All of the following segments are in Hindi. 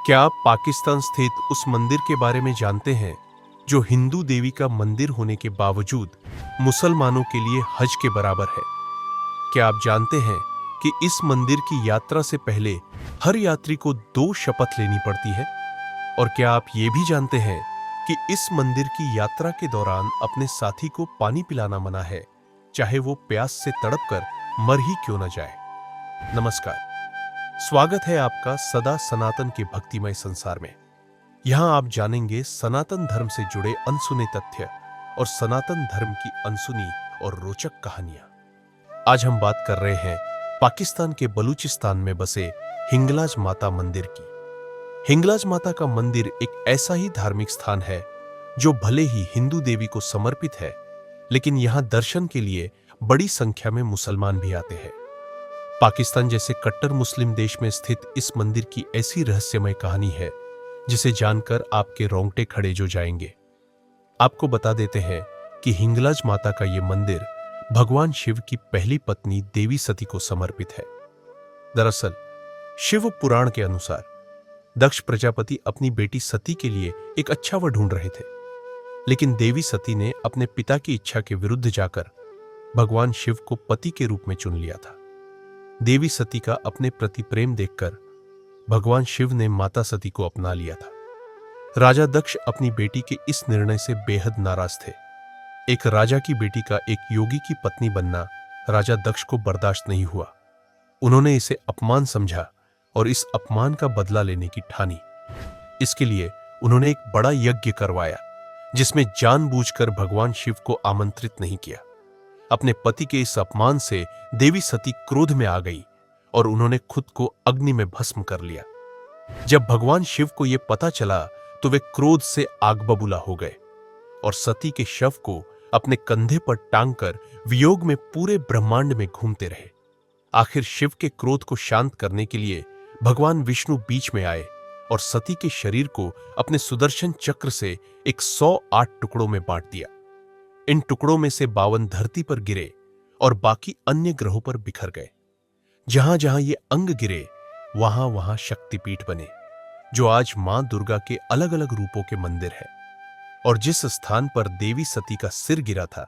क्या आप पाकिस्तान स्थित उस मंदिर के बारे में जानते हैं जो हिंदू देवी का मंदिर होने के बावजूद मुसलमानों के लिए हज के बराबर है? क्या आप जानते हैं कि इस मंदिर की यात्रा से पहले हर यात्री को 2 शपथ लेनी पड़ती है? और क्या आप ये भी जानते हैं कि इस मंदिर की यात्रा के दौरान अपने साथी को पानी पिलाना मना है, चाहे वो प्यास से तड़पकर मर ही क्यों न जाए? नमस्कार, स्वागत है आपका सदा सनातन के भक्तिमय संसार में। यहां आप जानेंगे सनातन धर्म से जुड़े अनसुने तथ्य और सनातन धर्म की अनसुनी और रोचक कहानियां। आज हम बात कर रहे हैं पाकिस्तान के बलूचिस्तान में बसे हिंगलाज माता मंदिर की। हिंगलाज माता का मंदिर एक ऐसा ही धार्मिक स्थान है जो भले ही हिंदू देवी को समर्पित है, लेकिन यहां दर्शन के लिए बड़ी संख्या में मुसलमान भी आते हैं। पाकिस्तान जैसे कट्टर मुस्लिम देश में स्थित इस मंदिर की ऐसी रहस्यमय कहानी है जिसे जानकर आपके रोंगटे खड़े जो जाएंगे। आपको बता देते हैं कि हिंगलाज माता का यह मंदिर भगवान शिव की पहली पत्नी देवी सती को समर्पित है। दरअसल शिव पुराण के अनुसार दक्ष प्रजापति अपनी बेटी सती के लिए एक अच्छा वर ढूंढ रहे थे, लेकिन देवी सती ने अपने पिता की इच्छा के विरुद्ध जाकर भगवान शिव को पति के रूप में चुन लिया था। देवी सती का अपने प्रति प्रेम देखकर भगवान शिव ने माता सती को अपना लिया था। राजा दक्ष अपनी बेटी के इस निर्णय से बेहद नाराज थे। एक राजा की बेटी का एक योगी की पत्नी बनना राजा दक्ष को बर्दाश्त नहीं हुआ। उन्होंने इसे अपमान समझा और इस अपमान का बदला लेने की ठानी। इसके लिए उन्होंने एक बड़ा यज्ञ करवाया जिसमें जानबूझकर भगवान शिव को आमंत्रित नहीं किया। अपने पति के इस अपमान से देवी सती क्रोध में आ गई और उन्होंने खुद को अग्नि में भस्म कर लिया। जब भगवान शिव को यह पता चला तो वे क्रोध से आग बबूला हो गए और सती के शव को अपने कंधे पर टांगकर वियोग में पूरे ब्रह्मांड में घूमते रहे। आखिर शिव के क्रोध को शांत करने के लिए भगवान विष्णु बीच में आए और सती के शरीर को अपने सुदर्शन चक्र से 108 टुकड़ों में बांट दिया। इन टुकड़ों में से 52 धरती पर गिरे और बाकी अन्य ग्रहों पर बिखर गए। जहां जहां ये अंग गिरे वहां वहां शक्तिपीठ बने, जो आज मां दुर्गा के अलग अलग रूपों के मंदिर है। और जिस स्थान पर देवी सती का सिर गिरा था,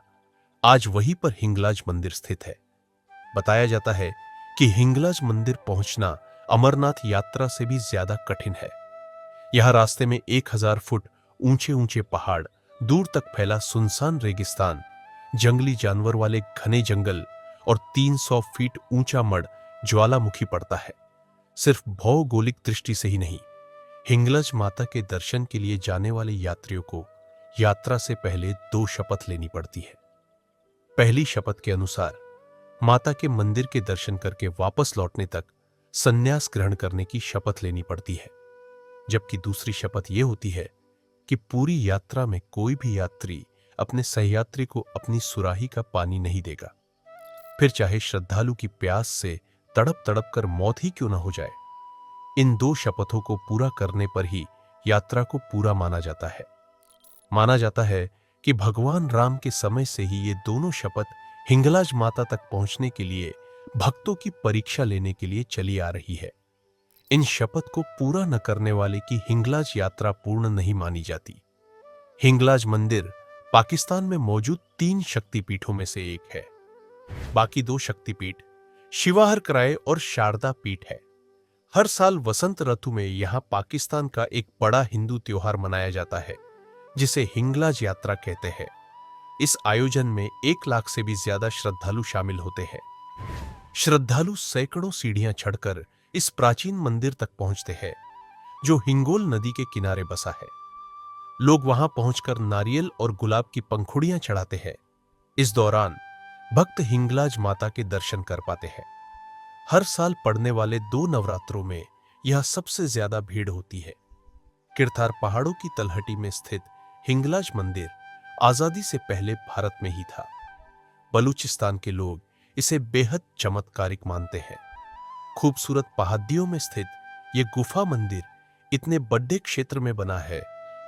आज वहीं पर हिंगलाज मंदिर स्थित है। बताया जाता है कि हिंगलाज मंदिर पहुंचना अमरनाथ यात्रा से भी ज्यादा कठिन है। यहां रास्ते में 1000 फुट ऊंचे ऊंचे पहाड़, दूर तक फैला सुनसान रेगिस्तान, जंगली जानवर वाले घने जंगल और 300 फीट ऊंचा मड़ ज्वालामुखी पड़ता है। सिर्फ भौगोलिक दृष्टि से ही नहीं, हिंगलाज माता के दर्शन के लिए जाने वाले यात्रियों को यात्रा से पहले 2 शपथ लेनी पड़ती है। पहली शपथ के अनुसार माता के मंदिर के दर्शन करके वापस लौटने तक संन्यास ग्रहण करने की शपथ लेनी पड़ती है, जबकि दूसरी शपथ यह होती है कि पूरी यात्रा में कोई भी यात्री अपने सहयात्री को अपनी सुराही का पानी नहीं देगा, फिर चाहे श्रद्धालु की प्यास से तड़प तड़प कर मौत ही क्यों न हो जाए। इन 2 शपथों को पूरा करने पर ही यात्रा को पूरा माना जाता है। माना जाता है कि भगवान राम के समय से ही ये दोनों शपथ हिंगलाज माता तक पहुंचने के लिए भक्तों की परीक्षा लेने के लिए चली आ रही है। इन शपथ को पूरा न करने वाले की हिंगलाज यात्रा पूर्ण नहीं मानी जाती। हिंगलाज मंदिर पाकिस्तान में मौजूद 3 शक्तिपीठों में से एक है। बाकी 2 शक्तिपीठ शिवाहर कराए और शारदा पीठ है। हर साल वसंत ऋतु में यहां पाकिस्तान का एक बड़ा हिंदू त्योहार मनाया जाता है जिसे हिंगलाज यात्रा कहते हैं। इस आयोजन में 1 लाख से भी ज्यादा श्रद्धालु शामिल होते हैं। श्रद्धालु सैकड़ों सीढ़ियां चढ़कर इस प्राचीन मंदिर तक पहुंचते हैं जो हिंगोल नदी के किनारे बसा है। लोग वहां पहुंचकर नारियल और गुलाब की पंखुड़ियां चढ़ाते हैं। इस दौरान भक्त हिंगलाज माता के दर्शन कर पाते हैं। हर साल पड़ने वाले 2 नवरात्रों में यह सबसे ज्यादा भीड़ होती है। किरथार पहाड़ों की तलहटी में स्थित हिंगलाज मंदिर आजादी से पहले भारत में ही था। बलूचिस्तान के लोग इसे बेहद चमत्कारिक मानते हैं। खूबसूरत पहाड़ियों में स्थित यह गुफा मंदिर इतने बड़े क्षेत्र में बना है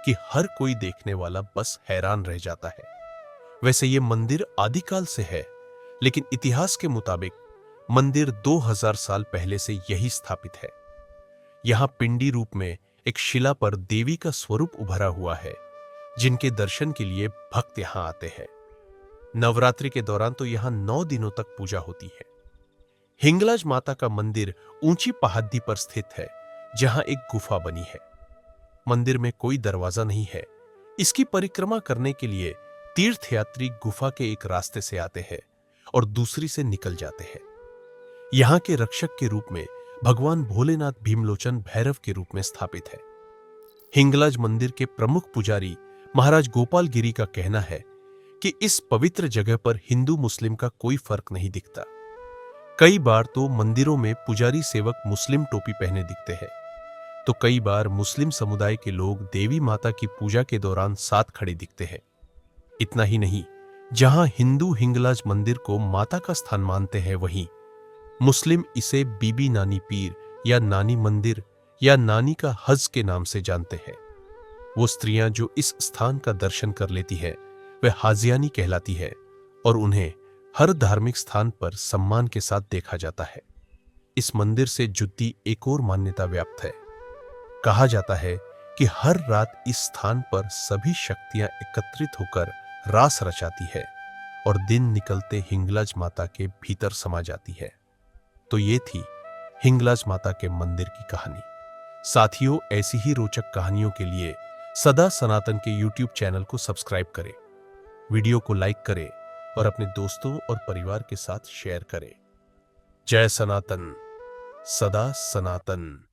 कि हर कोई देखने वाला बस हैरान रह जाता है। वैसे यह मंदिर आदिकाल से है, लेकिन इतिहास के मुताबिक मंदिर 2000 साल पहले से यही स्थापित है। यहां पिंडी रूप में एक शिला पर देवी का स्वरूप उभरा हुआ है, जिनके दर्शन के लिए भक्त यहां आते हैं। नवरात्रि के दौरान तो यहां 9 दिनों तक पूजा होती है। हिंगलाज माता का मंदिर ऊंची पहाड़ी पर स्थित है, जहां एक गुफा बनी है। मंदिर में कोई दरवाजा नहीं है। इसकी परिक्रमा करने के लिए तीर्थयात्री गुफा के एक रास्ते से आते हैं और दूसरी से निकल जाते हैं। यहां के रक्षक के रूप में भगवान भोलेनाथ भीमलोचन भैरव के रूप में स्थापित है। हिंगलाज मंदिर के प्रमुख पुजारी महाराज गोपाल गिरी का कहना है कि इस पवित्र जगह पर हिंदू मुस्लिम का कोई फर्क नहीं दिखता। कई बार तो मंदिरों में पुजारी सेवक मुस्लिम टोपी पहने दिखते हैं, तो कई बार मुस्लिम समुदाय के लोग देवी माता की पूजा के दौरान साथ खड़े दिखते हैं। इतना ही नहीं, जहां हिंदू हिंगलाज मंदिर को माता का स्थान मानते हैं, वहीं मुस्लिम इसे बीबी नानी पीर या नानी मंदिर या नानी का हज के नाम से जानते हैं। वो स्त्रियां जो इस स्थान का दर्शन कर लेती हैं, वे हाजियानी कहलाती है और उन्हें हर धार्मिक स्थान पर सम्मान के साथ देखा जाता है। इस मंदिर से जुड़ी एक और मान्यता व्याप्त है। कहा जाता है कि हर रात इस स्थान पर सभी शक्तियां एकत्रित होकर रास रचाती है और दिन निकलते हिंगलाज माता के भीतर समा जाती है। तो ये थी हिंगलाज माता के मंदिर की कहानी। साथियों, ऐसी ही रोचक कहानियों के लिए सदा सनातन के YouTube चैनल को सब्सक्राइब करें, वीडियो को लाइक करें और अपने दोस्तों और परिवार के साथ शेयर करें। जय सनातन, सदा सनातन।